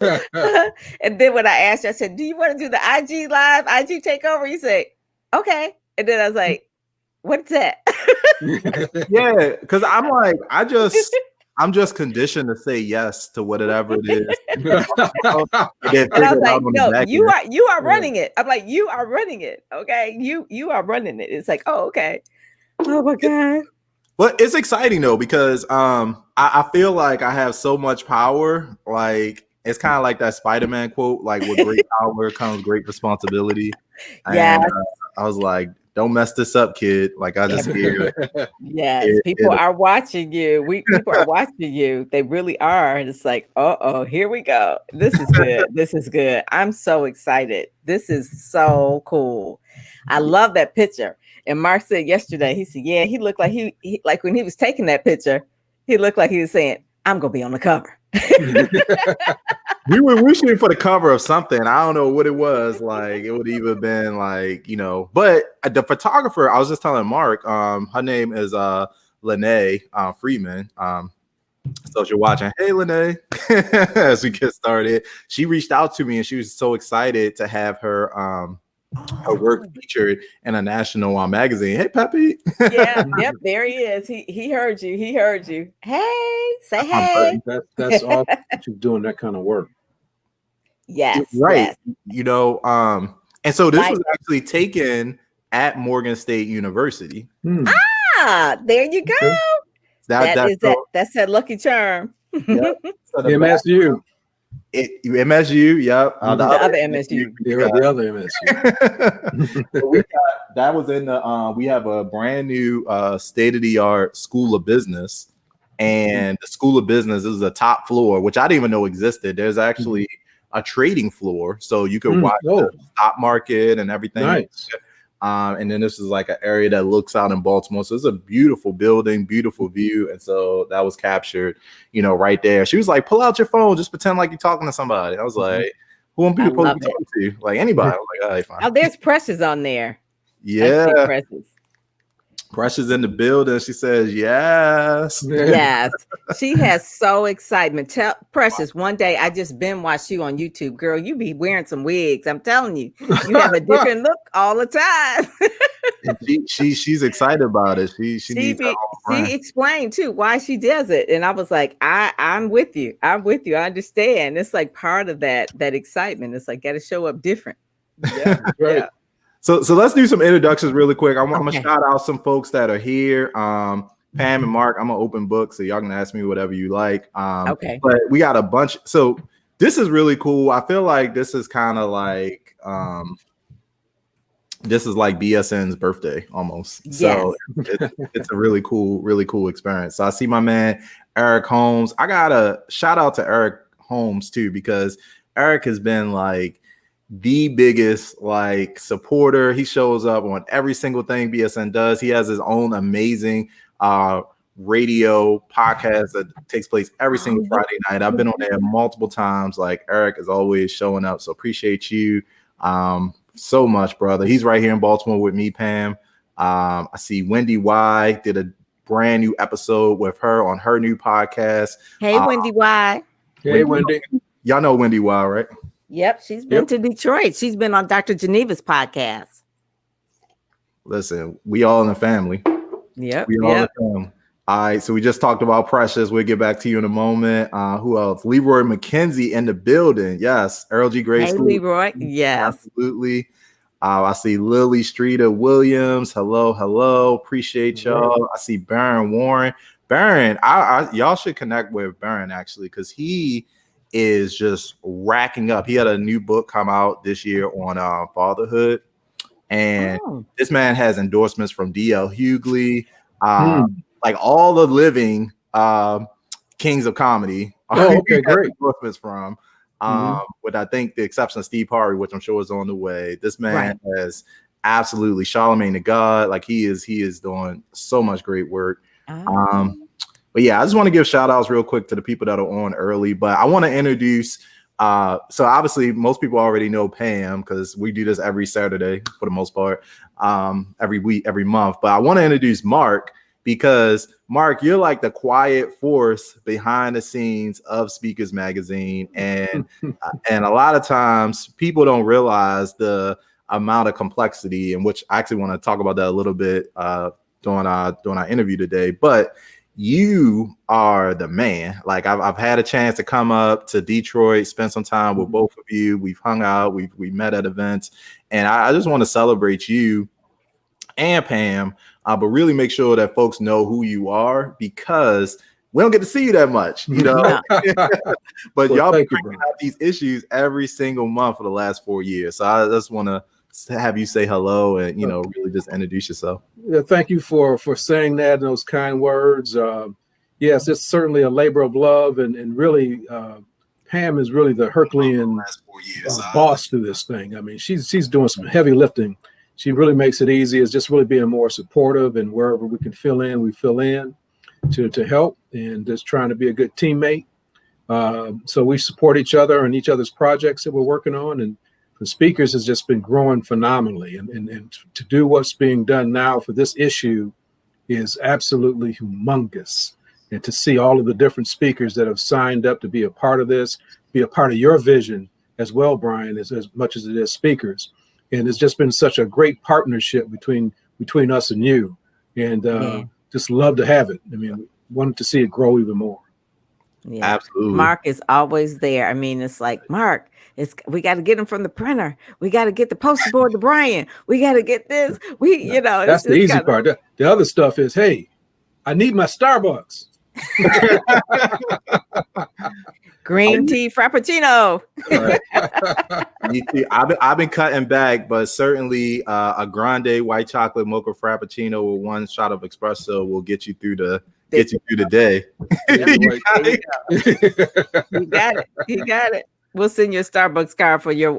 And then when I asked you, I said, "Do you want to do the IG live, IG takeover?" You say, "Okay." And then I was like, "What's that?" Yeah, because I'm like, I'm just conditioned to say yes to whatever it is. And then And I figure was it like, out on the "No, back you are running it." I'm like, "You are running it, okay? You are running it." It's like, "Oh, okay." Oh my end. god. But it's exciting though because I feel like I have so much power. Like it's kind of like that Spider-Man quote, like with great power comes great responsibility. And Yes, I was like, don't mess this up, kid. Like I just hear yes. it, People it are watching you. People are watching you. They really are. And it's like, uh-oh, here we go. This is good. This is good. I'm so excited. This is so cool. I love that picture. And Mark said yesterday, he said, yeah, he looked like he like when he was taking that picture, he looked like he was saying, I'm gonna be on the cover. we shooting for the cover of something. I don't know what it was. Like it would even been like, but the photographer, I was just telling Mark, her name is Lene Freeman. So if you're watching, hey Lene, as we get started, she reached out to me and she was so excited to have her work Oh, featured in a national magazine. Hey Peppy. yeah, yep, there he is. He heard you. He heard you. Hey, say That's my bird. hey. That's all that you're doing that kind of work. Yes, Right. yes. And so this Like, was actually taken at Morgan State University. Hmm. there you go. Okay. That That that's is that. so That's that lucky charm. yeah. The So the back MSU. MSU, yep. The Mhm. other other MSU, MSU. The other MSU. so we got that was in the we have a brand new state-of-the-art school of business. And the school of business is a top floor, which I didn't even know existed. There's actually a trading floor, so you could watch Oh, the stock market and everything. nice. And then this is like an area that looks out in Baltimore. So it's a beautiful building, beautiful view. And so that was captured, right there. She was like, pull out your phone, just pretend like you're talking to somebody. I was like, who am I I supposed to love be it. talking to? Like anybody. I was like, all right, Oh, fine. there's Precious on there. I see Yeah. Precious. Precious in the building. She says, yes. Yes, she has so excitement. Tell Precious one day I just been watched you on YouTube, girl. You be wearing some wigs. I'm telling you, you have a different look all the time. And she's excited about it. She she needs her be own she brand. explained too why she does it, and I was like, I'm with you. I'm with you. I understand. It's like part of that excitement. It's like got to show up different. Yeah, Right. yeah. So let's do some introductions really quick. I'm gonna Okay. shout out some folks that are here. Pam and Mark, I'm an open book, so y'all can ask me whatever you like. Okay. But we got a bunch. So this is really cool. I feel like this is kind of like this is like BSN's birthday almost. Yes. So it's a really cool experience. So I see my man Eric Holmes. I got a shout out to Eric Holmes too, because Eric has been like the biggest like supporter. He shows up on every single thing BSN does. He has his own amazing radio podcast that takes place every single Friday night. I've been on there multiple times. Like Eric is always showing up. So appreciate you so much, brother. He's right here in Baltimore with me, Pam. I see Wendy Y did a brand new episode with her on her new podcast. Hey, Wendy Y. Hey, Wendy. Y'all know Wendy Y, right? Yep, she's been to Detroit. She's been on Dr. Geneva's podcast. Listen, we all in the family. Yep. We all in the family. All right, so we just talked about Precious. We'll get back to you in a moment. Who else? Leroy McKenzie in the building. Yes. Earl G. Gray Hey, School. Leroy. Yes. Absolutely. I see Lily Streeter Williams. Hello. Appreciate y'all. I see Baron Warren. Baron, y'all should connect with Baron actually, because he is just racking up. He had a new book come out this year on fatherhood, and this man has endorsements from D.L. Hughley, like all the living kings of comedy. Oh, okay, great. Endorsements from. With I think the exception of Steve Harvey, which I'm sure is on the way. This man has absolutely Charlemagne the God. Like he is doing so much great work. But yeah, I just want to give shout outs real quick to the people that are on early. But I want to introduce so obviously most people already know Pam because we do this every Saturday for the most part, every week, every month. But I want to introduce Mark. because Mark, you're like the quiet force behind the scenes of Speakers Magazine, and a lot of times people don't realize the amount of complexity, in which I actually want to talk about that a little bit during our interview today. But you are the man. Like I've had a chance to come up to Detroit, spend some time with both of you. We've hung out, we met at events, and I just want to celebrate you and Pam, but really make sure that folks know who you are, because we don't get to see you that much, you know. No. But Well, y'all been thank you, bringing Brian. out these issues every single month for the last 4 years. So I just want to have you say hello and, you know, really just introduce yourself. Yeah, thank you for saying that and those kind words. Yes, it's certainly a labor of love, and really, Pam is really the Herculean boss to this thing. I mean, she's doing some heavy lifting. She really makes it easy. It's just really being more supportive, and wherever we can fill in, we fill in to help, and just trying to be a good teammate. So we support each other and each other's projects that we're working on, and the Speakers has just been growing phenomenally, and to do what's being done now for this issue is absolutely humongous. And to see all of the different speakers that have signed up to be a part of this, be a part of your vision as well, Brian, as much as it is speakers. And it's just been such a great partnership between us and you, and just love to have it. I mean, wanted to see it grow even more. Yeah, Absolutely. Mark is always there. I mean, it's like, Mark, we got to get him from the printer. We got to get the poster board to Brian. We got to get this. That's the easy part. The other stuff is, hey, I need my Starbucks. Green tea frappuccino. I've been cutting back, but certainly a grande white chocolate mocha frappuccino with 1 shot of espresso will get you through the day. You got it. You got it. We'll send you a Starbucks card for your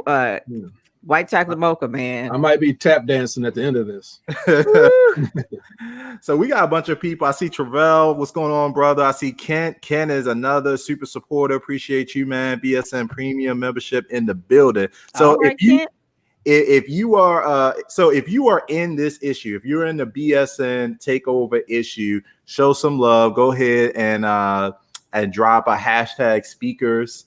white chocolate mocha, man. I might be tap dancing at the end of this. So we got a bunch of people. I see Travell. What's going on, brother? I see Kent. Ken is another super supporter. Appreciate you, man. BSN Premium membership in the building. So right, if you are in this issue, if you're in the BSN takeover issue, show some love. Go ahead and drop a hashtag speakers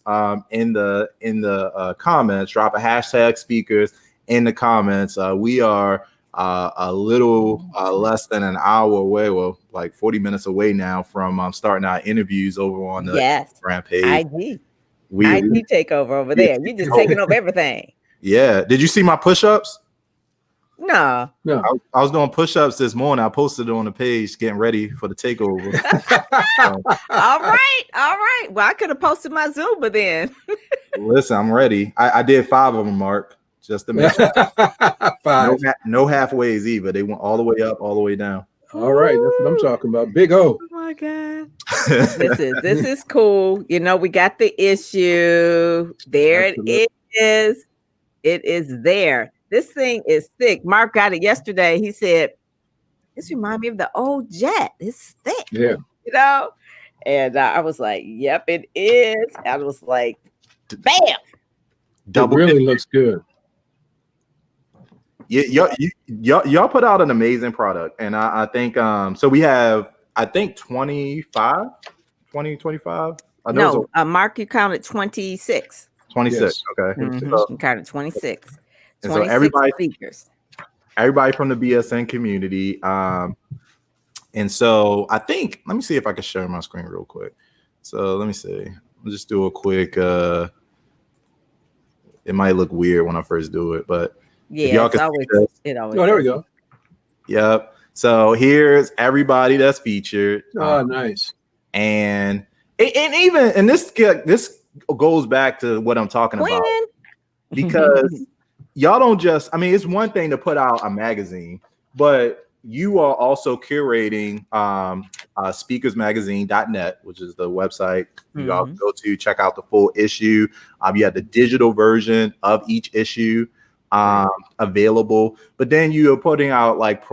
in the comments. Drop a hashtag speakers in the comments. We are a little less than an hour away, well, like 40 minutes away now from starting our interviews over on the Instagram page. IG takeover over there. You just taking over everything. Yeah. Did you see my push-ups? No. I was doing push-ups this morning. I posted it on the page, getting ready for the takeover. All right. Well, I could have posted my Zumba then. Listen, I'm ready. I did 5 of them, Mark, just to make sure. 5. No halfways either. They went all the way up, all the way down. All right, that's what I'm talking about. Big O. Oh my God. This is cool. You know, we got the issue. There it is. It is there. This thing is thick. Mark got it yesterday. He said, this reminds me of the old jet. It's thick. Yeah. You know? And I was like, yep, it is. I was like, bam. It really looks good. Y'all put out an amazing product. And I think so we have, I think 25. No, Mark, you counted 26. 26. Yes. Okay. Mm-hmm. So, you counted 26. And 26 so everybody from the BSN community. And so I think, let me see if I can share my screen real quick. So let me see. I'll just do a quick, it might look weird when I first do it, but yeah, it always. Oh, there we go. Yep. So here's everybody that's featured. Oh, nice. And this goes back to what I'm talking about, because y'all don't just, I mean, it's one thing to put out a magazine, but you are also curating speakersmagazine.net, which is the website you all can go to check out the full issue. You have the digital version of each issue available, but then you're putting out like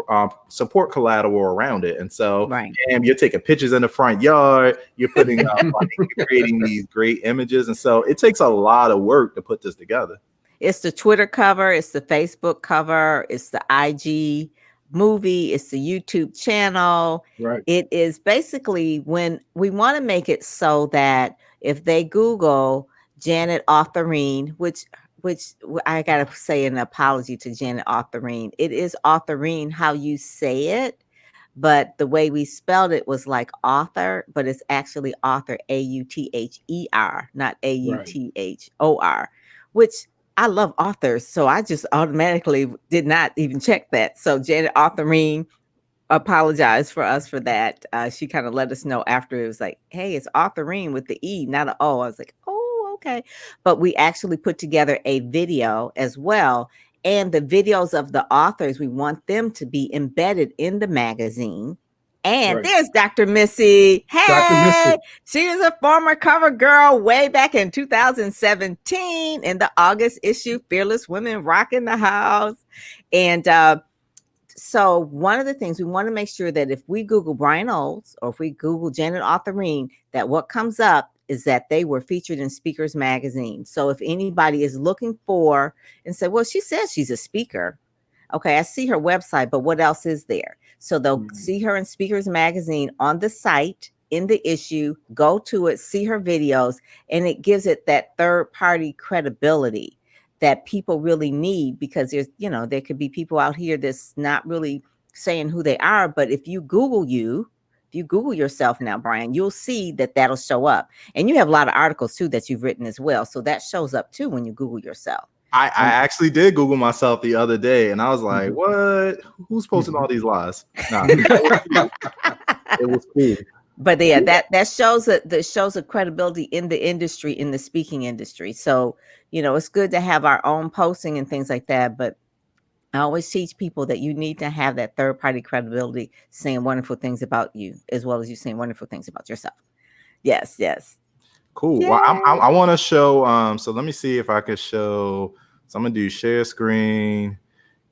support collateral around it. And so you're taking pictures in the front yard, you're putting out you're creating these great images. And so it takes a lot of work to put this together. It's the Twitter cover, it's the Facebook cover, it's the IG movie, it's the YouTube channel. Right. It is basically when we want to make it so that if they Google Janet Authorine, I gotta say an apology to Janet Authorine. It is Authorine how you say it, but the way we spelled it was like author, but it's actually author, Auther, not Right. Author, which I love authors, so I just automatically did not even check that. So Janet Authorine apologized for us for that. She kind of let us know after. It was like, hey, it's Authorine with the E, not an O. I was like, oh, okay. But we actually put together a video as well. And the videos of the authors, we want them to be embedded in the magazine. And Right. there's Dr. Missy. Dr. Hey, Missy. she was a former cover girl way back in 2017 in the August issue, Fearless Women Rocking the House. And so one of the things we want to make sure that if we Google Brian Olds or if we Google Janet Authorine, that what comes up is that they were featured in Speakers Magazine. So if anybody is looking for and say, well, she says she's a speaker. Okay, I see her website, but what else is there? So they'll see her in Speakers Magazine on the site, in the issue, go to it, see her videos, and it gives it that third party credibility that people really need, because there could be people out here that's not really saying who they are. But if you Google yourself now, Brian, you'll see that that'll show up. And you have a lot of articles too that you've written as well. So that shows up too when you Google yourself. I actually did Google myself the other day, and I was like, "What? Who's posting all these lies?" Nah, it was cool. But yeah, that shows a credibility in the industry, in the speaking industry. So it's good to have our own posting and things like that. But I always teach people that you need to have that third party credibility, saying wonderful things about you, as well as you saying wonderful things about yourself. Yes, yes. Cool. Yay. Well, I want to show. So let me see if I could show. So I'm gonna do share screen,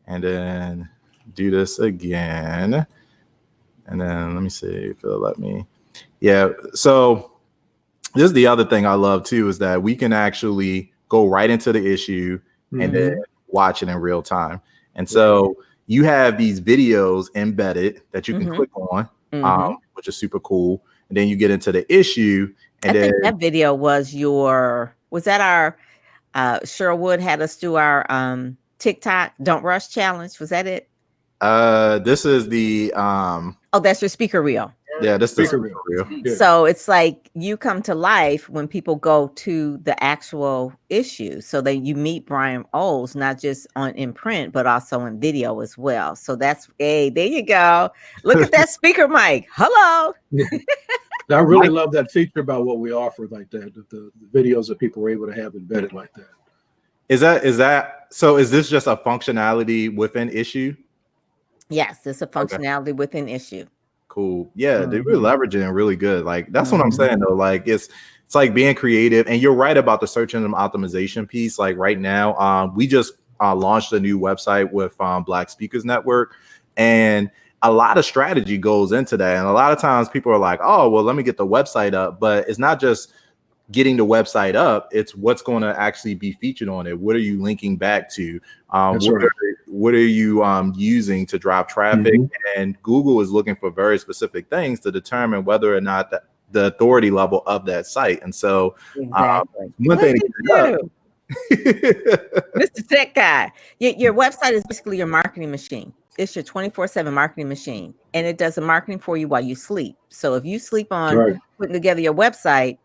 and then do this again, and then let me see if it'll let me. Yeah. So this is the other thing I love too, is that we can actually go right into the issue and then watch it in real time. And so you have these videos embedded that you can click on, which is super cool. And then you get into the issue. And I think that video was that our Sherwood had us do our TikTok Don't Rush challenge. Was that it? This is the that's your speaker reel. Yeah, this is speaker reel. Yeah. So it's like you come to life when people go to the actual issue. So that you meet Brian Olds, not just in print, but also in video as well. So there you go. Look at that speaker mic. Hello. I really love that feature about what we offer like that, the videos that people were able to have embedded like that. Is that so? Is this just a functionality within issue? Yes, it's a functionality within issue. Cool. Yeah, they're leveraging really good. Like that's what I'm saying though. Like it's like being creative, and you're right about the search engine optimization piece. Like right now, we just launched a new website with Black Speakers Network, and a lot of strategy goes into that. And a lot of times people are like, "Oh, well, let me get the website up," but it's not just getting the website up, it's what's going to actually be featured on it. What are you linking back to? What are you using to drive traffic? And Google is looking for very specific things to determine whether or not the authority level of that site. And so one thing Mr. Tech Guy, your website is basically your marketing machine. It's your 24/7 marketing machine, and it does the marketing for you while you sleep. So if you sleep on putting together your website,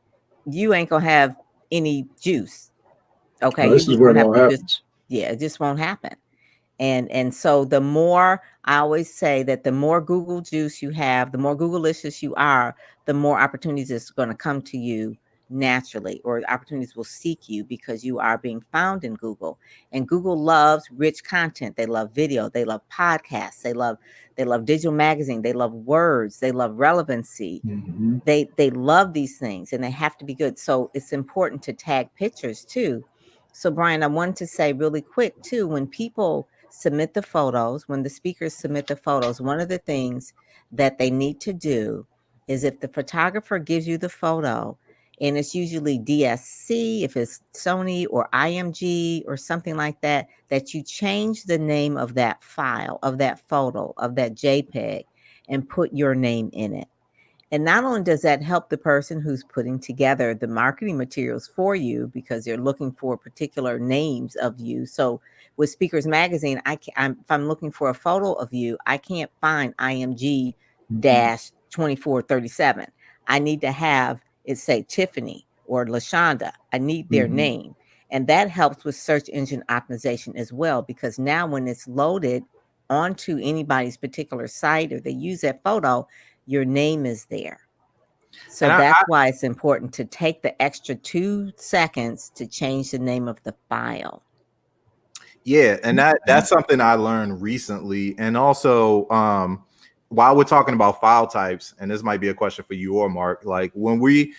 you ain't gonna have any juice. Okay. This is where it all happens. It just won't happen. And so the more, I always say that the more Google juice you have, the more Googleicious you are, the more opportunities is going to come to you naturally, or opportunities will seek you because you are being found in Google. And Google loves rich content. They love video. They love podcasts. They love digital magazine. They love words. They love relevancy. They love these things, and they have to be good. So it's important to tag pictures too. So Brian, I wanted to say really quick too, when people submit the photos, when the speakers submit the photos, one of the things that they need to do is, if the photographer gives you the photo, and it's usually DSC if it's Sony or IMG or something like that, that you change the name of that file, of that photo, of that JPEG, and put your name in it. And not only does that help the person who's putting together the marketing materials for you because they're looking for particular names of you. So with Speakers Magazine, if I'm looking for a photo of you, I can't find IMG dash 2437. I need to have it say Tiffany or LaShonda. I need their name. And that helps with search engine optimization as well, because now when it's loaded onto anybody's particular site or they use that photo, your name is there. So And that's why it's important to take the extra 2 seconds to change the name of the file. Yeah, and that's something I learned recently. And also, while we're talking about file types, and this might be a question for you or Mark, like when we,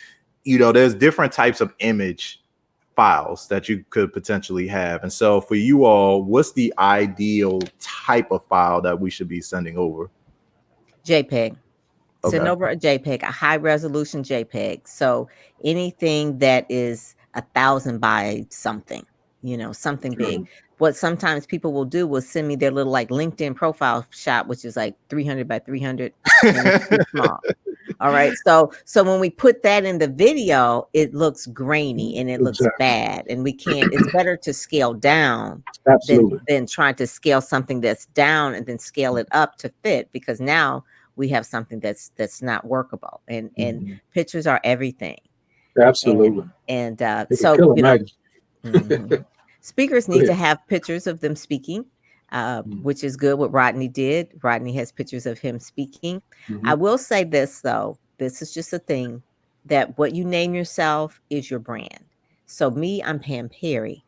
there's different types of image files that you could potentially have. And so for you all, what's the ideal type of file that we should be sending over? JPEG. Okay. Send over a JPEG, a high resolution JPEG. So anything that is 1,000 by something, something big. What sometimes people will do will send me their little like LinkedIn profile shot, which is like 300 by 300, and it's too small. All right. So when we put that in the video, it looks grainy and it looks bad, and we can't. It's better to scale down than trying to scale something that's down and then scale it up to fit, because now we have something that's not workable, and pictures are everything. Absolutely. And so speakers need to have pictures of them speaking, which is good. What Rodney did. Rodney has pictures of him speaking. I will say this though. This is just a thing, that what you name yourself is your brand. So me, I'm Pam Perry.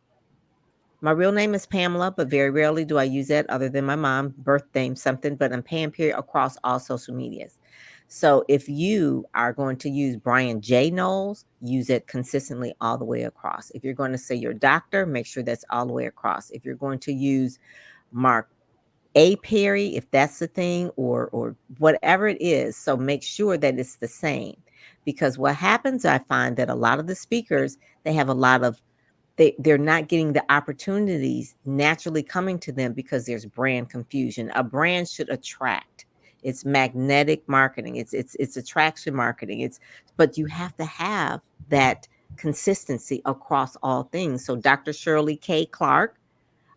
My real name is Pamela, but very rarely do I use that other than my mom, birth name, something, but I'm Pam Perry across all social medias. So if you are going to use Brian J. Knowles, use it consistently all the way across. If you're going to say your doctor, make sure that's all the way across. If you're going to use Mark A. Perry, if that's the thing, or whatever it is, so make sure that it's the same. Because what happens, I find that a lot of the speakers, they have a lot of they're not getting the opportunities naturally coming to them because there's brand confusion. A brand should attract. It's magnetic marketing. It's attraction marketing. But you have to have that consistency across all things. So Dr. Shirley K. Clark,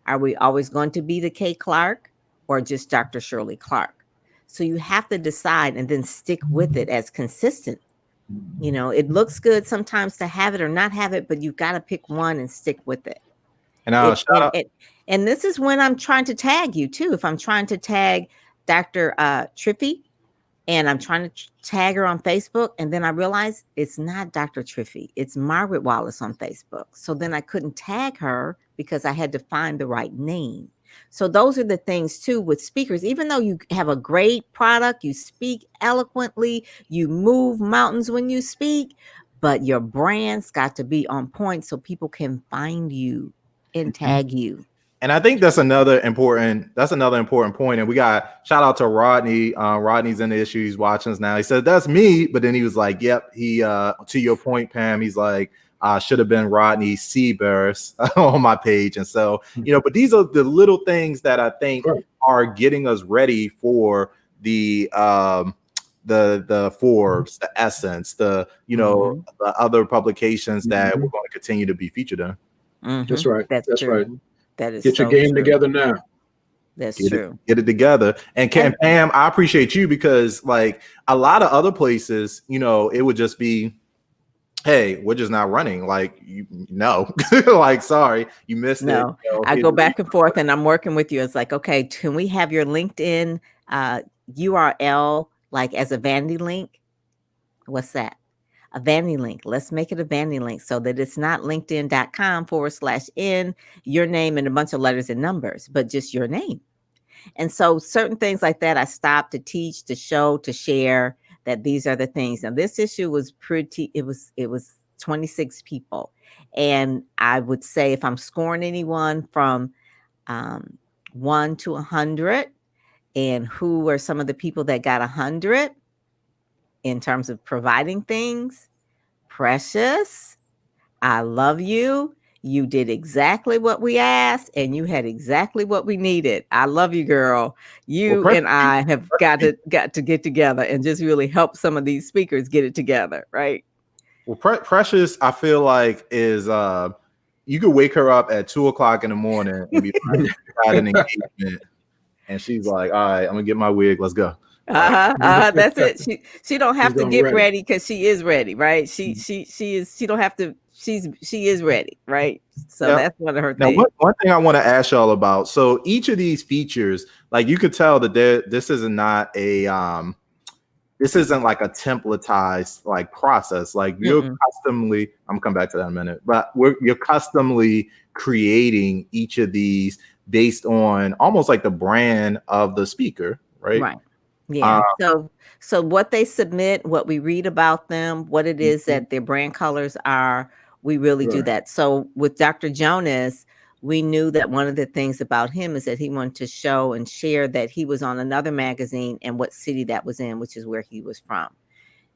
are we always going to be the K. Clark or just Dr. Shirley Clark? So you have to decide and then stick with it as consistent. It looks good sometimes to have it or not have it, but you've got to pick one and stick with it. And shout out. And this is when I'm trying to tag you too. If I'm trying to tag Dr. Triffy, and I'm trying to tag her on Facebook, and then I realized it's not Dr. Triffy, it's Margaret Wallace on Facebook. So then I couldn't tag her because I had to find the right name. So those are the things too with speakers. Even though you have a great product, you speak eloquently, you move mountains when you speak, but your brand's got to be on point so people can find you and tag you. And I think that's another important point. And we got shout out to Rodney. Rodney's in the issue. He's watching us now. He said, that's me. But then he was like, yep, to your point, Pam, he's like, should have been Rodney Seaburst on my page. And so, but these are the little things that I think are getting us ready for the Forbes, the Essence, the other publications that we're going to continue to be featured in. That's right. That's right. That is get your game together now. That's true. Get it together. And Pam, I appreciate you because like a lot of other places, it would just be, hey, we're just not running. Like, like, sorry, you missed it. I go back and forth and I'm working with you. It's like, okay, can we have your LinkedIn URL like as a vanity link? What's that? A vanity link. Let's make it a vanity link so that it's not linkedin.com/in, your name and a bunch of letters and numbers, but just your name. And so certain things like that, I stopped to teach, to show, to share that these are the things. Now this issue was it was 26 people. And I would say if I'm scoring anyone from 1 to 100, and who are some of the people that got 100 in terms of providing things, Precious, I love you. You did exactly what we asked, and you had exactly what we needed. I love you, girl. Well, You and I have got to get together and just really help some of these speakers get it together, right? Well, Precious, I feel like is you could wake her up at 2 o'clock in the morning and be like, "You had an engagement," and she's like, "All right, I'm gonna get my wig. Let's go." Like, That's it. She don't have to get ready because she is ready, right? She don't have to. She is ready, right? So yeah. that's one of her Now, things. one thing I want to ask y'all about. So each of these features, like you could tell that this is not a this isn't like a templatized like process. Like you're customly, I'm gonna come back to that in a minute, but you're customly creating each of these based on almost like the brand of the speaker, right? Right. Yeah. So what they submit, what we read about them, what it is that their brand colors are, we really do that. So with Dr. Jonas, we knew that one of the things about him is that he wanted to show and share that he was on another magazine and what city that was in, which is where he was from.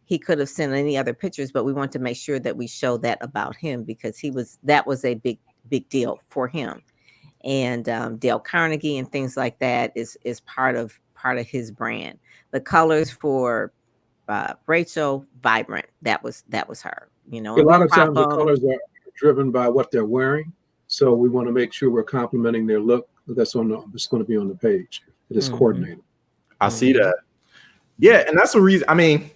He could have sent any other pictures, but we want to make sure that we show that about him because that was a big deal for him. And Dale Carnegie and things like that is part of his brand. The colors for Rachel, vibrant. That was her. You know, A and we lot of crop times the them. colors are driven by what they're wearing, so we want to make sure we're complementing their look. That's going to be on the page. It is coordinated. I see that. Yeah, and that's the reason. I mean,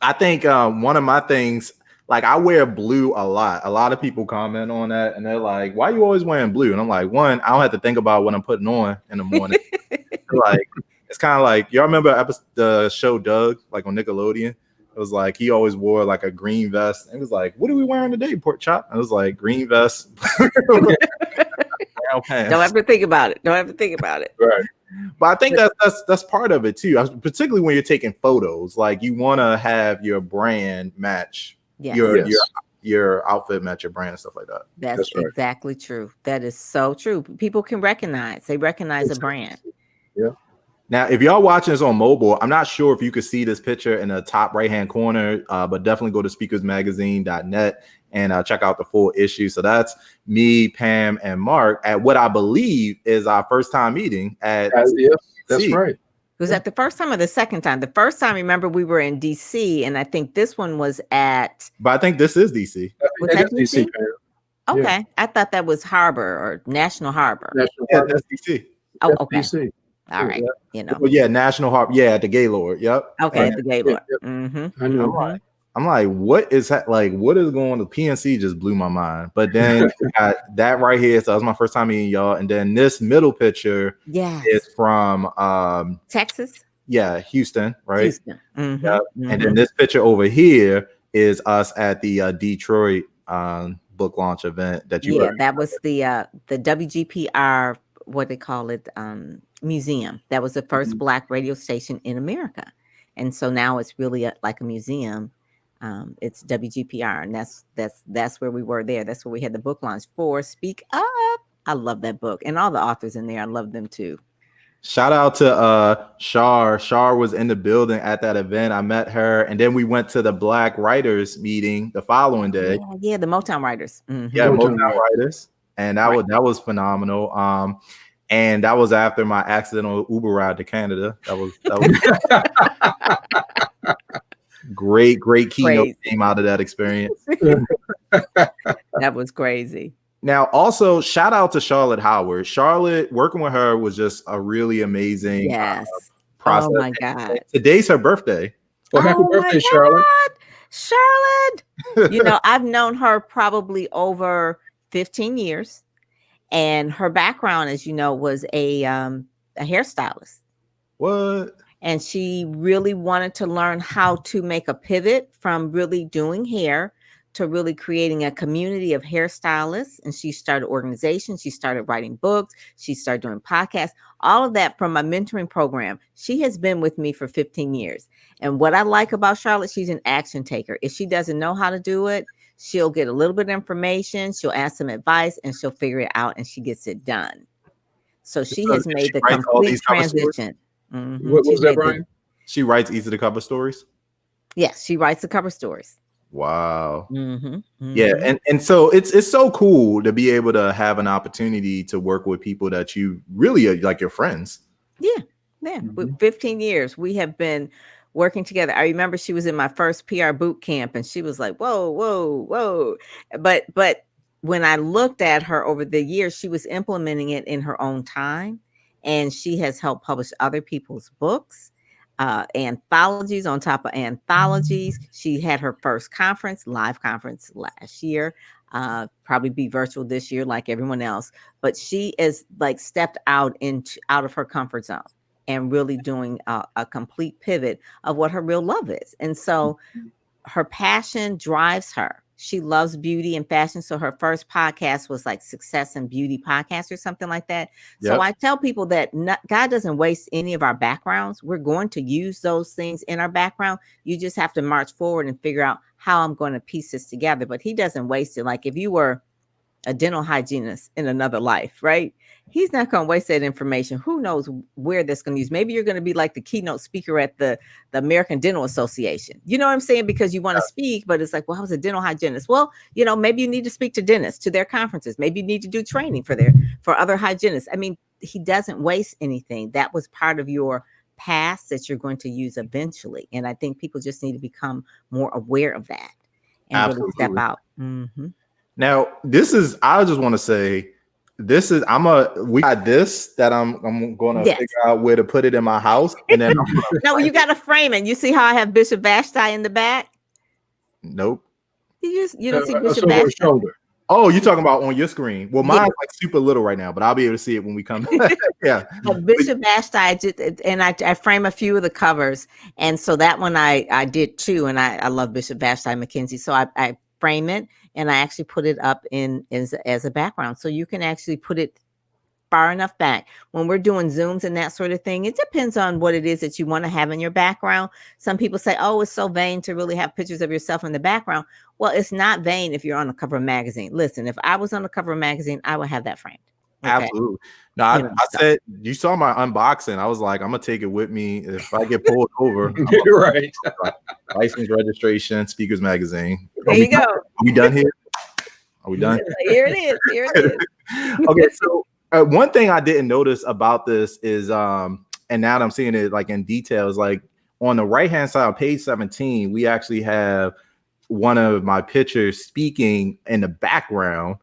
I think one of my things, like I wear blue a lot. A lot of people comment on that, and they're like, "Why are you always wearing blue?" And I'm like, one, I don't have to think about what I'm putting on in the morning. Like, it's kind of like y'all remember the show Doug, like on Nickelodeon. It was like he always wore like a green vest. It was like, "What are we wearing today, Pork Chop?" It was like green vest, brown pants. Don't have to think about it. Don't have to think about it. Right. But I think that's part of it too, particularly when you're taking photos. Like you want to have your brand match your outfit match your brand and stuff like that. That's right. Exactly true. That is so true. People can recognize a brand. Yeah. Now, if y'all watching this on mobile, I'm not sure if you could see this picture in the top right-hand corner, but definitely go to speakersmagazine.net and check out the full issue. So that's me, Pam, and Mark at what I believe is our first time meeting at. That's right. Was that the first time or the second time? The first time, remember, we were in DC, and I think this one was at. But I think this is DC. Was that DC? Okay, yeah. I thought that was Harbor or National Harbor. That's DC. Oh, okay. DC. All right, you know. Well, yeah, National Harbor. Yeah, at the Gaylord. Yep. Okay, at the Gaylord. I knew. I'm like, what is that? Like, what is going on? The PNC just blew my mind. But then got that right here. So that was my first time meeting y'all. And then this middle picture is from Texas. Yeah, Houston, right? Houston. And then this picture over here is us at the Detroit book launch event that you that was the WGPR, what they call it, museum. That was the first Black radio station in America. And so now it's really like a museum. It's WGPR, and that's where we were there. That's where we had the book launch for Speak Up. I love that book, and all the authors in there. I love them too. Shout out to Shar. Shar was in the building at that event. I met her, and then we went to the Black Writers meeting the following day. Yeah, the Motown Writers. Yeah, Motown Writers, and that was phenomenal. And that was after my accidental Uber ride to Canada. That was great keynote came out of that experience. That was crazy. Now, also shout out to Charlotte Howard. Charlotte, working with her was just a really amazing process. Oh my God! Today's her birthday. Well, happy birthday, Charlotte! Charlotte, you know, I've known her probably over 15 years. And her background, as you know, was a hairstylist. What? And she really wanted to learn how to make a pivot from really doing hair to really creating a community of hairstylists. And she started organizations. She started writing books. She started doing podcasts. All of that from my mentoring program. She has been with me for 15 years. And what I like about Charlotte, she's an action taker. If she doesn't know how to do it, she'll get a little bit of information, she'll ask some advice, and she'll figure it out, and she gets it done. So she has made the complete transition. What was that, Brian? She writes each of the cover stories? Yes, she writes the cover stories. Wow. Mm-hmm. Yeah, Mm-hmm. and so it's so cool to be able to have an opportunity to work with people that you really are like your friends. Yeah, yeah. With Mhm. 15 years, we have been working together. I remember she was in my first PR boot camp, and she was like, "Whoa, whoa, whoa!" But when I looked at her over the years, she was implementing it in her own time, and she has helped publish other people's books, anthologies on top of anthologies. She had her first conference, live conference last year. Probably be virtual this year, like everyone else, but she is like stepped out of her comfort zone and really doing a complete pivot of what her real love is. And so her passion drives her. She loves beauty and fashion. So her first podcast was like Success and Beauty Podcast or something like that. So Yep. I tell people that God doesn't waste any of our backgrounds. We're going to use those things in our background. You just have to march forward and figure out how I'm going to piece this together. But he doesn't waste it. Like if you were a dental hygienist in another life, right? He's not going to waste that information. Who knows where that's going to use? Maybe you're going to be like the keynote speaker at the American Dental Association. You know what I'm saying? Because you want to speak, but it's like, well, I was a dental hygienist. Well, maybe you need to speak to dentists to their conferences. Maybe you need to do training for other hygienists. I mean, he doesn't waste anything. That was part of your past that you're going to use eventually. And I think people just need to become more aware of that and really step Absolutely. out. Mm-hmm. Now, this is I just want to say this is we got this that I'm gonna Yes. figure out where to put it in my house, and then I'm gonna No, frame you it. got to frame it. You see how I have Bishop Vashti in the back? Nope. You don't see That's Bishop over her Vashti? shoulder. Oh, you're talking about on your screen. Well, Yeah. mine's like super little right now, but I'll be able to see it when we come. Yeah. But But Bishop Vashti, and I frame a few of the covers, and so that one I did too, and I love Bishop Vashti McKenzie, so I frame it and I actually put it up in as a background, so you can actually put it far enough back. When we're doing Zooms and that sort of thing, it depends on what it is that you want to have in your background. Some people say, oh, it's so vain to really have pictures of yourself in the background. Well, it's not vain if you're on the cover of a magazine. Listen, if I was on the cover of a magazine, I would have that framed. Okay. absolutely. No, I So said you saw my unboxing. I was like, I'm gonna take it with me if I get pulled over. You're right. License registration, speakers magazine. there you go. Are we done here? Are we done? Here it is. Here it is. Okay, so one thing I didn't notice about this is and now that I'm seeing it like in detail is like on the right hand side of page 17 we actually have one of my pictures speaking in the background.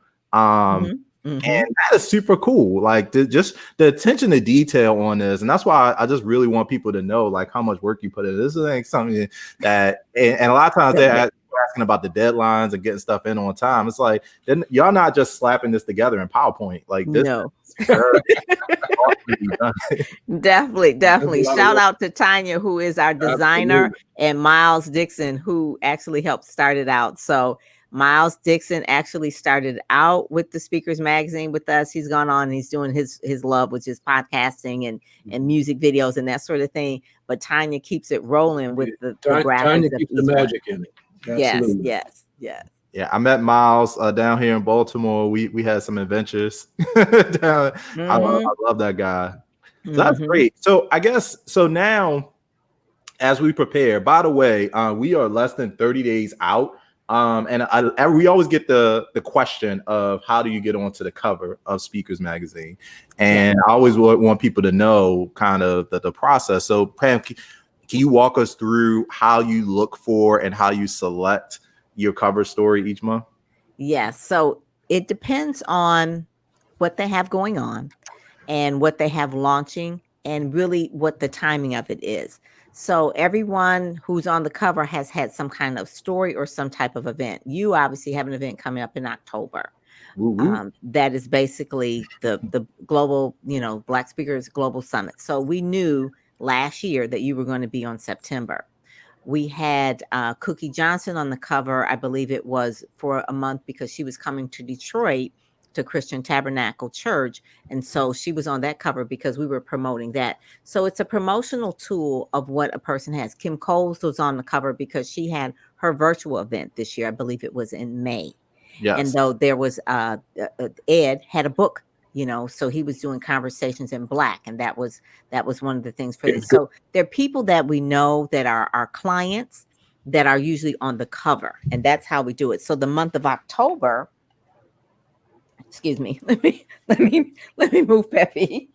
And that is super cool. Like just the attention to detail on this, and that's why I just really want people to know like how much work you put in. This is like something that, and a lot of times they're asking about the deadlines and getting stuff in on time. It's like then y'all not just slapping this together in PowerPoint. Like this, No. is very awesomely done. Definitely. Shout out to Tanya, who is our designer, and Miles Dixon, who actually helped start it out. So Miles Dixon actually started out with the Speakers Magazine with us. He's gone on and he's doing his love, which is podcasting and music videos and that sort of thing. But Tanya keeps it rolling with the graphics Tanya of keeps each the one. magic in it. Absolutely. Yes. Yeah, I met Miles down here in Baltimore. We had some adventures. I love that guy. So that's great. So I guess so now as we prepare, by the way, we are less than 30 days out. And we always get the question of how do you get onto the cover of Speakers Magazine? And I always want people to know kind of the process. So Pam, can you walk us through how you look for and how you select your cover story each month? Yes. So it depends on what they have going on and what they have launching and really what the timing of it is. So everyone who's on the cover has had some kind of story or some type of event. You obviously have an event coming up in October. That is basically the global, Black Speakers Global Summit. So we knew last year that you were going to be on September. We had Cookie Johnson on the cover. I believe it was for a month because she was coming to Detroit to Christian Tabernacle Church. And so she was on that cover because we were promoting that. So it's a promotional tool of what a person has. Kim Coles was on the cover because she had her virtual event this year. I believe it was in May. Yes. And though there was Ed had a book, so he was doing conversations in Black, and that was one of the things for this. So there are people that we know that are our clients that are usually on the cover, and that's how we do it. So the month of October, excuse me, let me move Peppy.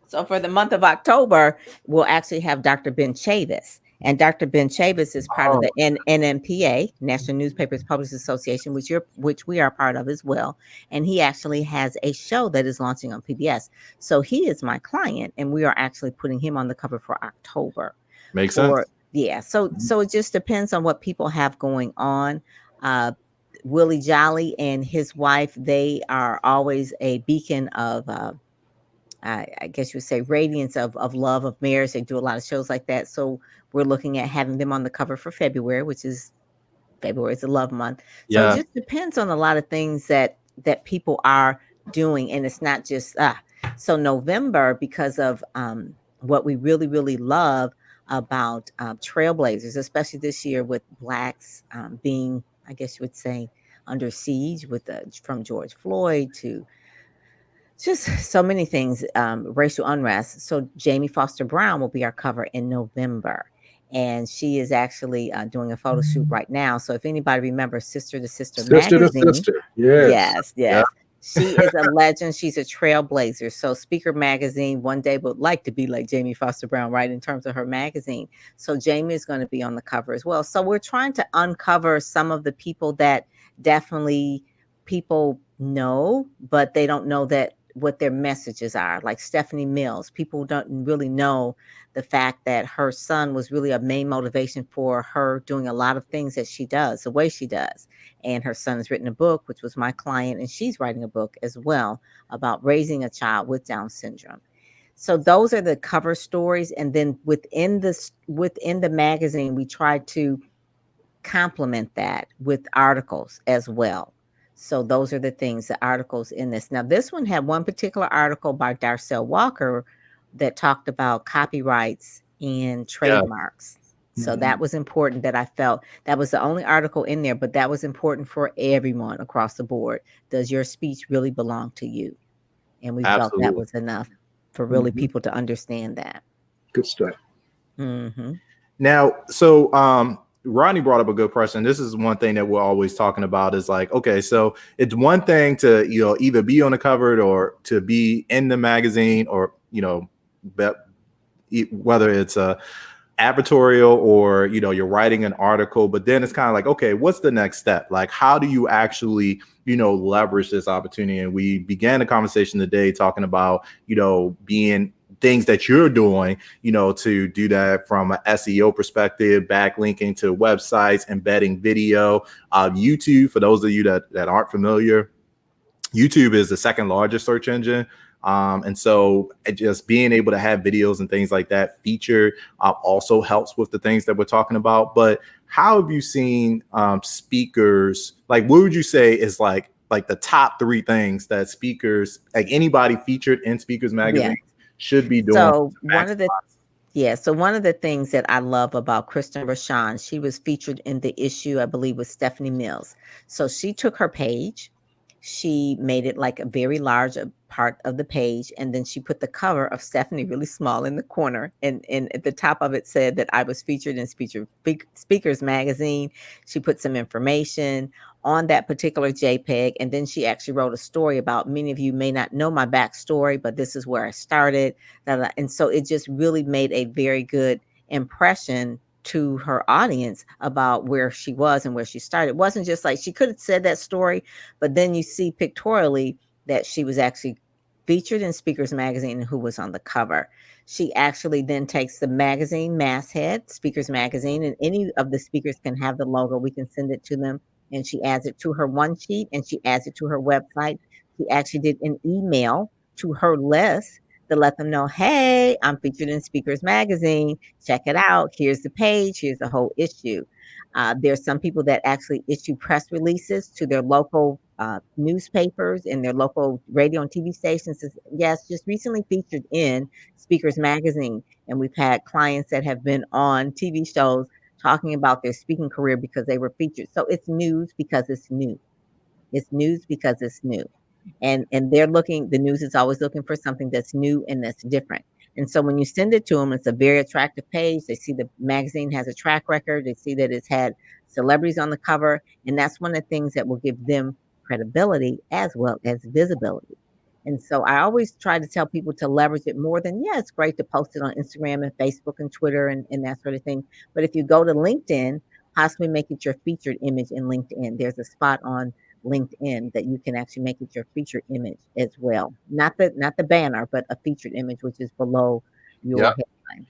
So for the month of October, we'll actually have Dr. Ben Chavis. And Dr. Ben Chavis is part of Oh, the NMPA, National Newspapers Publishers Association, which we are part of as well. And he actually has a show that is launching on PBS. So he is my client, and we are actually putting him on the cover for October. makes sense. For yeah, so it just depends on what people have going on. Uh, Willie Jolly and his wife, they are always a beacon of I guess you would say radiance of love, of marriage. They do a lot of shows like that. So we're looking at having them on the cover for February, which is February is a love month. So it Yeah, just depends on a lot of things that people are doing, and it's not just so November, because of what we really really love about trailblazers, especially this year with blacks being, I guess you would say, under siege with the from George Floyd to just so many things, racial unrest. So Jamie Foster Brown will be our cover in November. And she is actually doing a photo shoot right now. So if anybody remembers Sister to Sister Sister to magazine, sister. Yes. yes, yeah, yes. She is a legend. She's a trailblazer. So Speaker Magazine one day would like to be like Jamie Foster Brown, right, in terms of her magazine. So Jamie is going to be on the cover as well. So we're trying to uncover some of the people that definitely people know, but they don't know that what their messages are. Like Stephanie Mills, people don't really know the fact that her son was really a main motivation for her doing a lot of things that she does, the way she does. And her son has written a book, which was my client, and she's writing a book as well about raising a child with Down syndrome. So those are the cover stories, and then within the magazine, we try to complement that with articles as well. So those are the things, the articles in this. Now, this one had one particular article by Darcel Walker that talked about copyrights and yeah, trademarks. So Mhm. that was important, that I felt that was the only article in there, but that was important for everyone across the board. Does your speech really belong to you? And we felt that absolutely. was enough for really Mhm. people to understand that. Good stuff. Hmm. Now, so Rodney brought up a good question. This is one thing that we're always talking about is like, okay, so it's one thing to, either be on the cover or to be in the magazine or, whether it's a advertorial or you're writing an article, but then it's kind of like, okay, what's the next step? Like, how do you actually leverage this opportunity? And we began the conversation today talking about being things that you're doing to do that from an SEO perspective, backlinking to websites, embedding video, YouTube. For those of you that aren't familiar, YouTube is the second largest search engine. And so just being able to have videos and things like that featured also helps with the things that we're talking about. But how have you seen speakers, like what would you say is like the top three things that speakers, like anybody featured in Speakers Yeah. Magazine, should be doing So to one of the maximize? Yeah, so one of the things that I love about Kristen Rashawn, she was featured in the issue, I believe, with Stephanie Mills. So she took her page, she made it like a very large part of the page, and then she put the cover of Stephanie really small in the corner. And at the top of it said that I was featured in Speakers Magazine. She put some information on that particular JPEG, and then she actually wrote a story about, many of you may not know my backstory, but this is where I started. And so it just really made a very good impression to her audience about where she was and where she started. It wasn't just like she could have said that story, but then you see pictorially that she was actually featured in Speakers Magazine and who was on the cover. She actually then takes the magazine masthead, Speakers Magazine, and any of the speakers can have the logo. We can send it to them, and she adds it to her one sheet and she adds it to her website. She actually did an email to her list to let them know, hey, I'm featured in Speakers Magazine. Check it out. Here's the page. Here's the whole issue. There's some people that actually issue press releases to their local newspapers and their local radio and TV stations. Says, yes, just recently featured in Speakers Magazine. And we've had clients that have been on TV shows talking about their speaking career because they were featured. So it's news because it's new. It's news because it's new. And they're looking, the news is always looking for something that's new and that's different. And so when you send it to them, it's a very attractive page. They see the magazine has a track record. They see that it's had celebrities on the cover. And that's one of the things that will give them credibility as well as visibility. And so I always try to tell people to leverage it more than, yeah, it's great to post it on Instagram and Facebook and Twitter and that sort of thing. But if you go to LinkedIn, possibly make it your featured image in LinkedIn. There's a spot on LinkedIn that you can actually make it your featured image as well. Not the banner, but a featured image, which is below Yeah. your headline.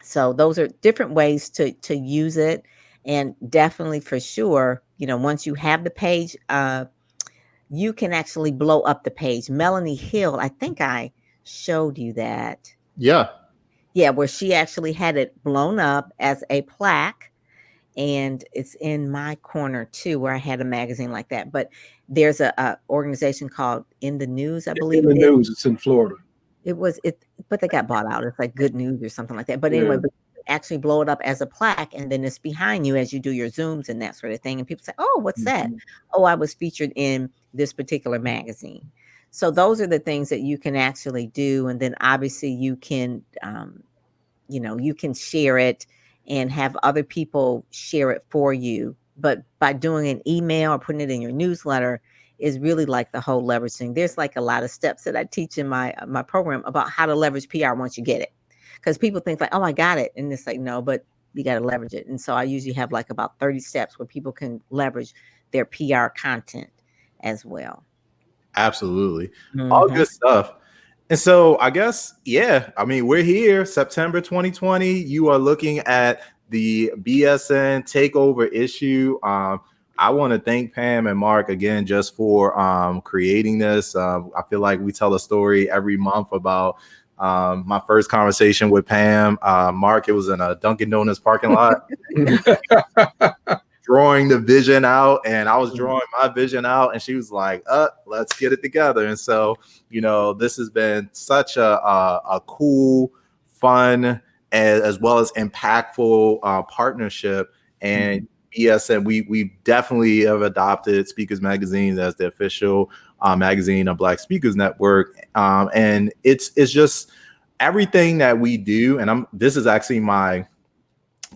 So those are different ways to use it. And definitely for sure, once you have the page, you can actually blow up the page. Melanie Hill, I think I showed you that. Yeah. Yeah, where she actually had it blown up as a plaque, and it's in my corner too, where I had a magazine like that. But there's a organization called In the News, I believe In it the is. news, it's in Florida. It was it, but they got bought out. It's like Good News or something like that. But anyway, Yeah. but actually blow it up as a plaque, and then it's behind you as you do your zooms and that sort of thing. And people say, "Oh, what's that?" Mhm. Oh, I was featured in this particular magazine. So those are the things that you can actually do, and then obviously you can you can share it and have other people share it for you. But by doing an email or putting it in your newsletter is really like the whole leveraging. There's like a lot of steps that I teach in my program about how to leverage PR once you get it. Because people think like, oh, I got it. And it's like, no, but you got to leverage it. And so I usually have like about 30 steps where people can leverage their PR content as well. Absolutely. All Hmm. good stuff. And so I guess, yeah, I mean, we're here, September 2020. You are looking at the BSN takeover issue. I want to thank Pam and Mark again just for creating this. I feel like we tell a story every month about my first conversation with Pam. Mark, it was in a Dunkin' Donuts parking lot. Drawing the vision out, and I was drawing my vision out, and she was like, let's get it together. And so, this has been such a cool, fun, as well as impactful partnership. And BSN, we definitely have adopted Speakers Magazine as the official magazine of Black Speakers Network. And it's just everything that we do. And this is actually my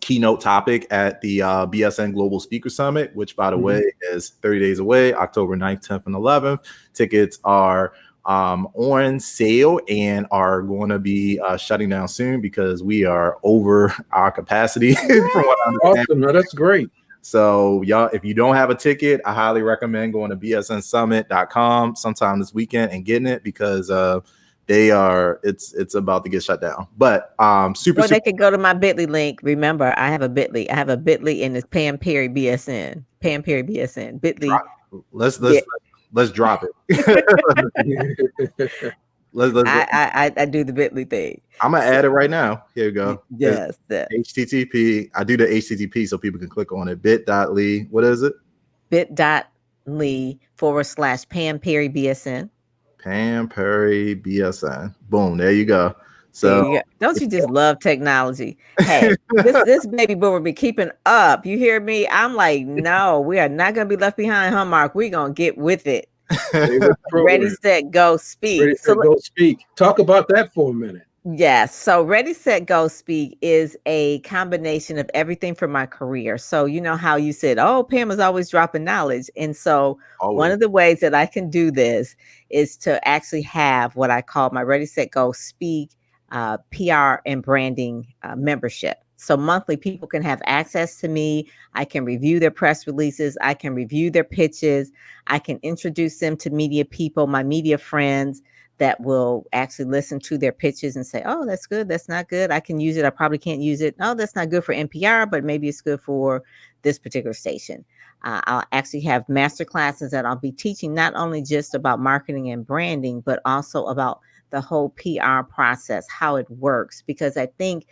keynote topic at the BSN Global Speaker Summit, which, by the way, is 30 days away, October 9th, 10th, and 11th. Tickets are on sale and are going to be shutting down soon because we are over our capacity. From what I understand. Awesome. No, that's great. So, y'all, if you don't have a ticket, I highly recommend going to bsnsummit.com sometime this weekend and getting it because it's about to get shut down. But Or they could go to my Bitly link. Remember, I have a Bitly. I have a Bitly, and it's Pam Perry BSN. Pam Perry BSN. Bitly. Let's drop it. I do the Bitly thing. I'm gonna add it right now. Here we go. Yes. HTTP. I do the HTTP so people can click on it. Bit.ly. What is it? Bit.ly/Pam Perry BSN. Pam Perry BSN. Boom. There you go. So there you go. Don't you just love technology? Hey, this baby boomer be keeping up. You hear me? I'm like, no, we are not gonna be left behind, huh, Mark? We're gonna get with it. Ready, set, go, speak. Ready, set, go, speak. Talk about that for a minute. Yes. So Ready, Set, Go, Speak is a combination of everything from my career. So you know how you said, oh, Pam is always dropping knowledge. And so one of the ways that I can do this is to actually have what I call my Ready, Set, Go, Speak PR and branding membership. So monthly people can have access to me. I can review their press releases. I can review their pitches. I can introduce them to media people, my media friends that will actually listen to their pitches and say, oh, that's good. That's not good. I can use it. I probably can't use it. Oh, that's not good for NPR, but maybe it's good for this particular station. I'll actually have master classes that I'll be teaching not only just about marketing and branding, but also about the whole PR process, how it works. Because I think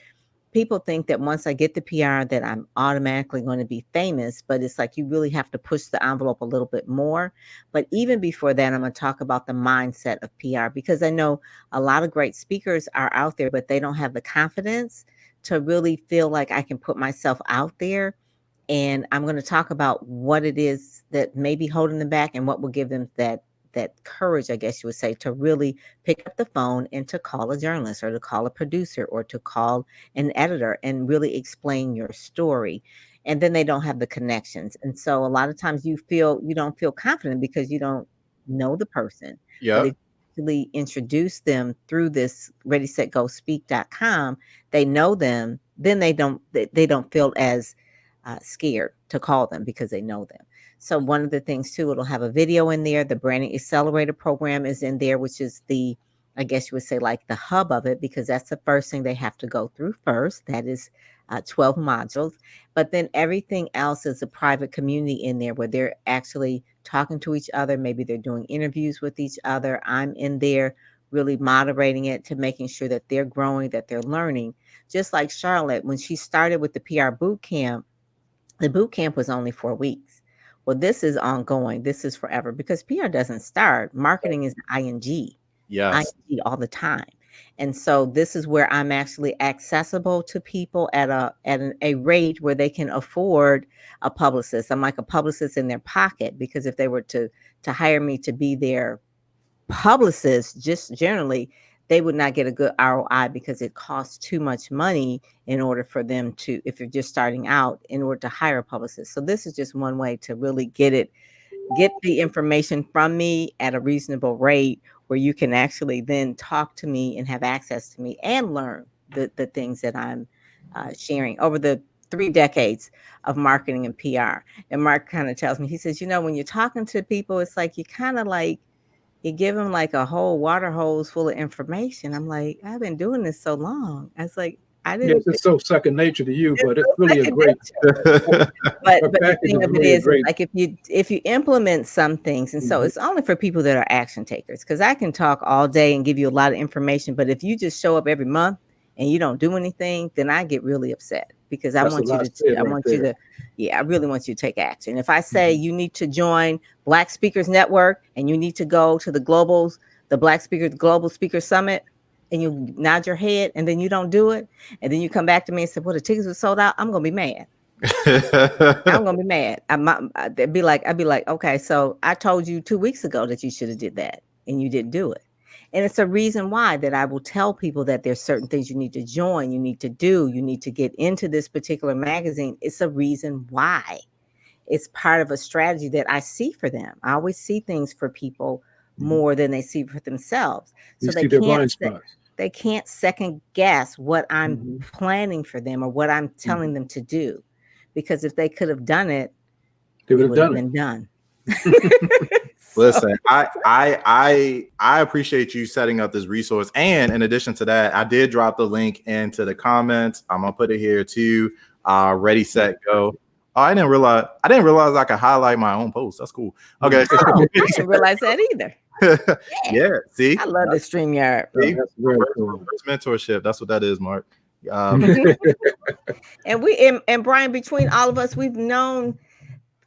people think that once I get the PR that I'm automatically going to be famous, but it's like you really have to push the envelope a little bit more. But even before that, I'm going to talk about the mindset of PR because I know a lot of great speakers are out there, but they don't have the confidence to really feel like I can put myself out there. And I'm going to talk about what it is that may be holding them back and what will give them that that courage, I guess you would say, to really pick up the phone and to call a journalist or to call a producer or to call an editor and really explain your story. And then they don't have the connections. And so a lot of times you don't feel confident because you don't know the person. But Yep. if you actually introduce them through this readysetgospeak.com, they know them, then they don't feel as scared to call them because they know them. So one of the things too, it'll have a video in there. The Branding Accelerator program is in there, which is I guess you would say like the hub of it, because that's the first thing they have to go through first. That is 12 modules. But then everything else is a private community in there where they're actually talking to each other. Maybe they're doing interviews with each other. I'm in there really moderating it to making sure that they're growing, that they're learning. Just like Charlotte, when she started with the PR boot camp, the boot camp was only 4 weeks. Well, this is ongoing. This is forever because PR doesn't start. Marketing is ing, Yes. all the time. And so this is where I'm actually accessible to people at a rate where they can afford a publicist. I'm like a publicist in their pocket, because if they were to hire me to be their publicist, just generally, they would not get a good ROI because it costs too much money in order for them to, if you're just starting out, in order to hire a publicist. So this is just one way to really get the information from me at a reasonable rate where you can actually then talk to me and have access to me and learn the things that I'm sharing over the 3 decades of marketing and PR. And Mark kind of tells me, he says, when you're talking to people, it's like you kind of like, you give them like a whole water hose full of information. I'm like, I've been doing this so long. I was like, I Yes, didn't think it's so second nature to you, it's but it's so really a second great, nature. But the the package thing is of it really a is great. like if you implement some things, and so Mhm. it's only for people that are action takers, because I can talk all day and give you a lot of information, but if you just show up every month and you don't do anything, then I get really upset because I That's a want you lot to said I right want you there. to yeah, I really want you to take action. If I say Mhm. you need to join Black Speakers Network and you need to go to the Black Speakers Global Speaker Summit, and you nod your head and then you don't do it, and then you come back to me and say, well, the tickets were sold out, I'm gonna be mad. I'm gonna be mad. I'd be like, okay, so I told you 2 weeks ago that you should have did that, and you didn't do it. And it's a reason why that I will tell people that there's certain things you need to join, you need to do, you need to get into this particular magazine. It's a reason why. It's part of a strategy that I see for them. I always see things for people Mhm. more than they see for themselves. You So see their blind spots. they can't second guess what I'm Mhm. planning for them or what I'm telling Mhm. them to do. Because if they could have done it, They would it have would have done been done. So Listen, I appreciate you setting up this resource. And in addition to that, I did drop the link into the comments. I'm gonna put it here too. Ready, set, go. Oh, I didn't realize I could highlight my own post. That's cool. Okay. Mhm. I didn't realize that either. Yeah. Yeah, see? I love the StreamYard. Oh, See? that's very Reverse cool. mentorship. That's what that is, Mark. And Brian, between all of us, we've known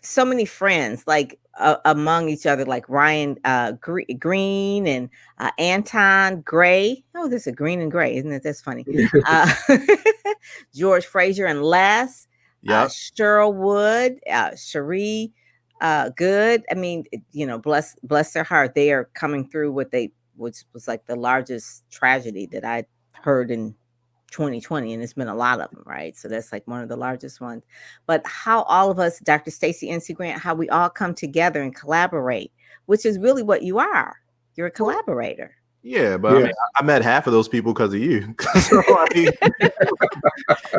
so many friends, like among each other, like Ryan Green and Anton Gray. Oh, there's a Green and Gray, isn't it? That's funny. Uh, George Frazier and Les, Yep. Cheryl Wood, Cherie Good. I mean, bless their heart. They are coming through which was like the largest tragedy that I heard in 2020, and it's been a lot of them, right? So that's like one of the largest ones. But how all of us, Dr. Stacy NC Grant, how we all come together and collaborate, which is really what you are. You're a collaborator. Yeah, but I mean, I met half of those people because of you. So,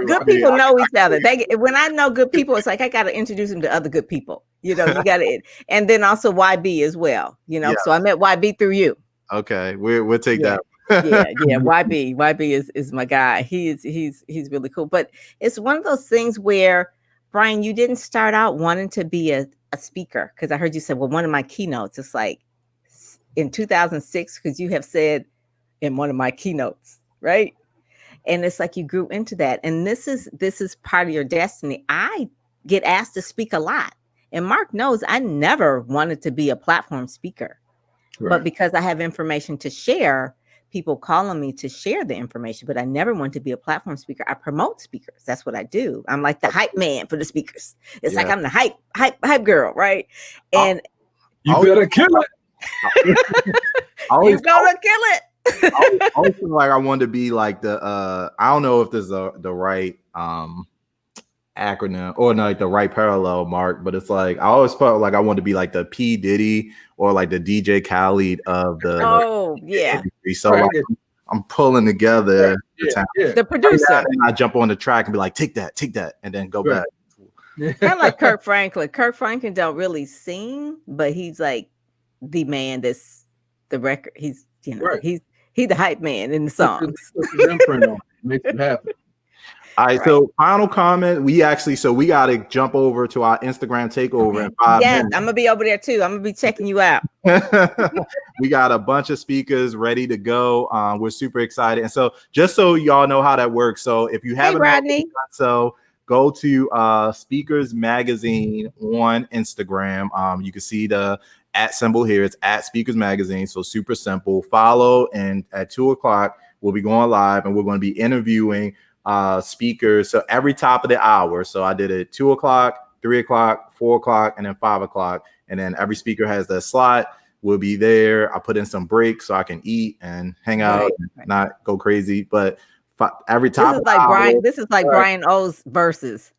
Good people know each other. When I know good people, it's like I got to introduce them to other good people. You got to, and then also YB as well. Yeah. So I met YB through you. Okay, we'll take Yeah. that. Yeah. YB is my guy. He's really cool. But it's one of those things where, Brian, you didn't start out wanting to be a speaker, because I heard you say, well, one of my keynotes. It's like in 2006, because you have said in one of my keynotes, right? And it's like you grew into that. And this is part of your destiny. I get asked to speak a lot. And Mark knows I never wanted to be a platform speaker. Right. But because I have information to share, people call on me to share the information. But I never want to be a platform speaker. I promote speakers. That's what I do. I'm like the hype man for the speakers. It's like I'm the hype girl, right? And you better kill it. I You always, gonna kill it. I always feel like I wanted to be like the I don't know if there's the right acronym or like the right parallel mark, but it's like I always felt like I wanted to be like the P Diddy or like the DJ Khaled of the Oh yeah, industry. So Right. like I'm pulling together the Yeah. talent. Yeah. the producer. And I jump on the track and be like, take that, and then go Right. back. Kind of like Kirk Franklin. Kirk Franklin don't really sing, but he's like the man that's the record. He's Right. he's the hype man in the Put his songs. imprint on it. Makes it happen. All right, Right. so final comment. We got to jump over to our Instagram takeover in 5 Yes, minutes. I'm gonna be over there too. I'm gonna be checking you out. We got a bunch of speakers ready to go. We're super excited. And so just so y'all know how that works. So if you Hey, haven't Rodney. done so, go to Speakers Magazine on Instagram. You can see the @ symbol here. It's @ Speakers Magazine. So super simple. Follow, and at 2:00 we'll be going live, and we're going to be interviewing speakers. So every top of the hour. So I did it 2:00, 3:00, 4:00, and then 5:00. And then every speaker has their slot. We'll be there. I put in some breaks so I can eat and hang out, Right, and right. not go crazy. But every This top is of like the Brian. hour, This is like Right. Brian O's verses.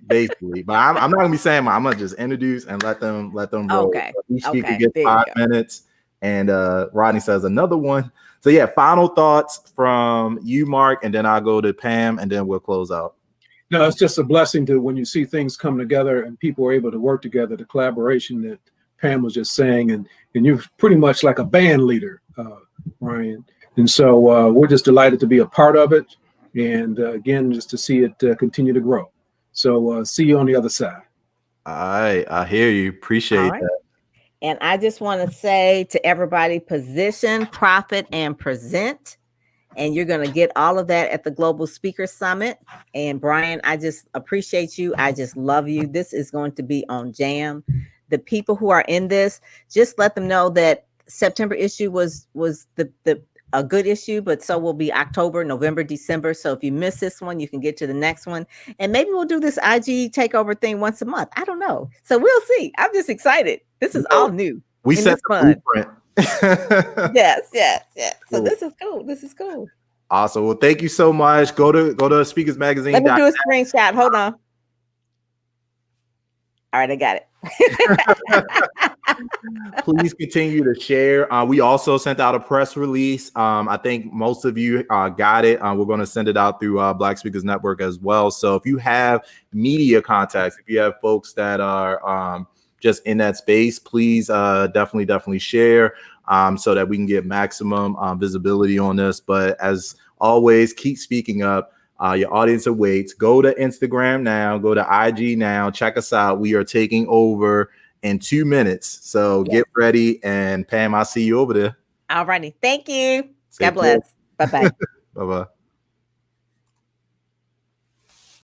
basically. But I'm not gonna be saying I'm gonna just introduce and let them roll. Okay. So each speaker Okay. gets There you 5 go. minutes, and Rodney says another one. So yeah, final thoughts from you, Mark, and then I'll go to Pam, and then we'll close out. No, it's just a blessing to when you see things come together and people are able to work together. The collaboration that Pam was just saying, and you're pretty much like a band leader, Ryan. And so we're just delighted to be a part of it, and again, just to see it continue to grow. So see you on the other side. All right, I hear you. All Appreciate right. that. And I just want to say to everybody, position, profit, and present. And you're going to get all of that at the Global Speaker Summit. And Brian, I just appreciate you. I just love you. This is going to be on Jam. The people who are in this, just let them know that September issue was the a good issue, but so will be October, November, December. So if you miss this one, you can get to the next one. And maybe we'll do this IG takeover thing once a month. I don't know. So we'll see. I'm just excited. This is all new. We and set it's the fun. blueprint. Yes. So Cool. this is cool. This is cool. Awesome. Well, thank you so much. Go to Speakers Magazine. Let me do a screenshot. Hold on. All right, I got it. Please continue to share. We also sent out a press release. I think most of you got it. We're going to send it out through Black Speakers Network as well. So if you have media contacts, if you have folks that are just in that space, please definitely share so that we can get maximum visibility on this. But as always, keep speaking up. Your audience awaits. Go to Instagram now. Go to IG now. Check us out. We are taking over in 2 minutes. So get ready. And Pam, I'll see you over there. All righty. Thank you. Take God bless. Bye-bye. Bye-bye.